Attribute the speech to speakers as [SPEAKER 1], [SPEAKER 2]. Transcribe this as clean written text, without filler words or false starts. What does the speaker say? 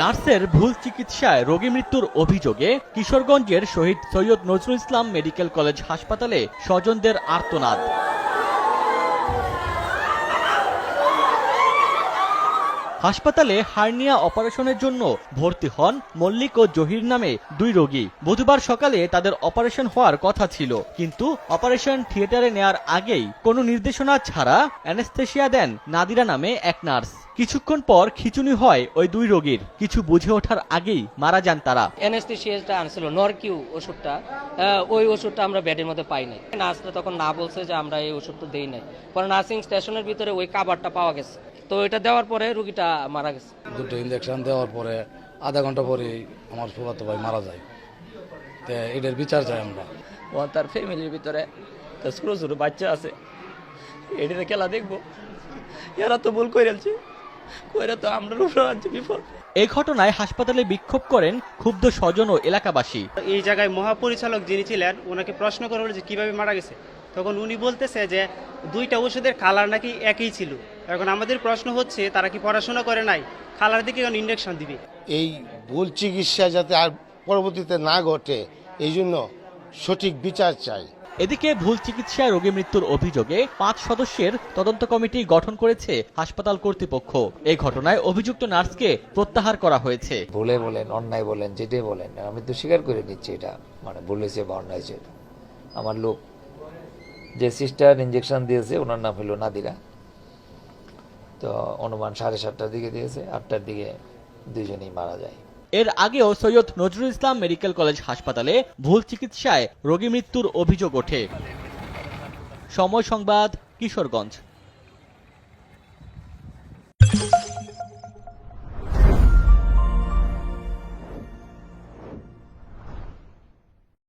[SPEAKER 1] নার্সের ভুল চিকিৎসায় রোগী মৃত্যুর অভিযোগে কিশোরগঞ্জের শহীদ সৈয়দ নজরুল ইসলাম মেডিকেল কলেজ হাসপাতালে স্বজনদের আর্তনাদ। হাসপাতালে হার্নিয়া অপারেশনের জন্য ভর্তি হন মল্লিক ও জহির নামে দুই রোগী। বুধবার সকালে তাদের অপারেশন হওয়ার কথা ছিল, কিন্তু অপারেশন থিয়েটারে নেয়ার আগেই কোনো নির্দেশনা ছাড়া অ্যানেস্থেসিয়া দেন নাদিরা নামে এক নার্স। কিছুক্ষণ পর খিঁচুনি হয় ওই দুই রোগীর। কিছু বুঝে ওঠার আগেই মারা যান তারা।
[SPEAKER 2] অ্যানেস্থেসিয়াটা আনছিল নরকিউ ওষুধটা, ওই ওষুধটা আমরা বেডের মধ্যে পাই নাই। নার্সরা তখন না বলছে যে আমরা এই ওষুধটা দেই নাই। পরে নার্সিং স্টেশনের ভিতরে ওই কাভারটা পাওয়া গেছে, তো এটা দেওয়ার পরে রোগীটা মারা গেছে।
[SPEAKER 3] দুটো ইঞ্জেকশন দেওয়ার পরে আধা ঘন্টা পরে আমার ফুফাতো ভাই মারা যায়। তো এটার বিচার চাই আমরা।
[SPEAKER 2] ও তার ফ্যামিলির ভিতরে ছোট ছোট বাচ্চা আছে, এটাতে খেলা দেখবো। এরা তো ভুল করেছে, কইরা তো আমরা রূপরাজ্য বিফল।
[SPEAKER 1] এই ঘটনায় হাসপাতালে বিক্ষোভ করেন ক্ষুব্ধ স্বজন ও এলাকাবাসী।
[SPEAKER 4] এই জায়গায় মহাপরিচালক যিনি ছিলেন ওনাকে প্রশ্ন করা হলো যে কিভাবে মারা গেছে, তখন উনি বলতেছে যে দুইটা ওষুধের কালার নাকি একই ছিল। এখন আমাদের প্রশ্ন হচ্ছে তারা কি পড়াশোনা করে নাই, কালার দিকে ইনজেকশন দিবে?
[SPEAKER 5] এই ভুল চিকিৎসা যাতে আর পরবর্তীতে না ঘটে, এই জন্য সঠিক বিচার চাই।
[SPEAKER 1] এদিকে ভুল চিকিৎসায় রোগী মৃত্যুর অভিযোগে 5 সদস্যের তদন্ত কমিটি গঠন করেছে হাসপাতাল কর্তৃপক্ষ। এই ঘটনায় অভিযুক্ত নার্সকে প্রত্যাহার করা হয়েছে।
[SPEAKER 6] ভুলে বলেন, অন্যায় বলেন, যেটাই বলেন, আমি তো স্বীকার করে নিচ্ছি এটা ভুল হয়েছে বা অন্যায় হয়েছে। আমার লোক যে সিস্টার ইঞ্জেকশন দিয়েছে ওনার নাম হলো নাদিরা, তো অনুমান 7:30টার দিকে দিয়েছে, 8টার দিকে দুইজনেই মারা যায়।
[SPEAKER 1] এর আগেও সৈয়দ নজরুল ইসলাম মেডিকেল কলেজ হাসপাতালে ভুল চিকিৎসায় রোগী মৃত্যুর অভিযোগ ওঠে। সময় সংবাদ, কিশোরগঞ্জ।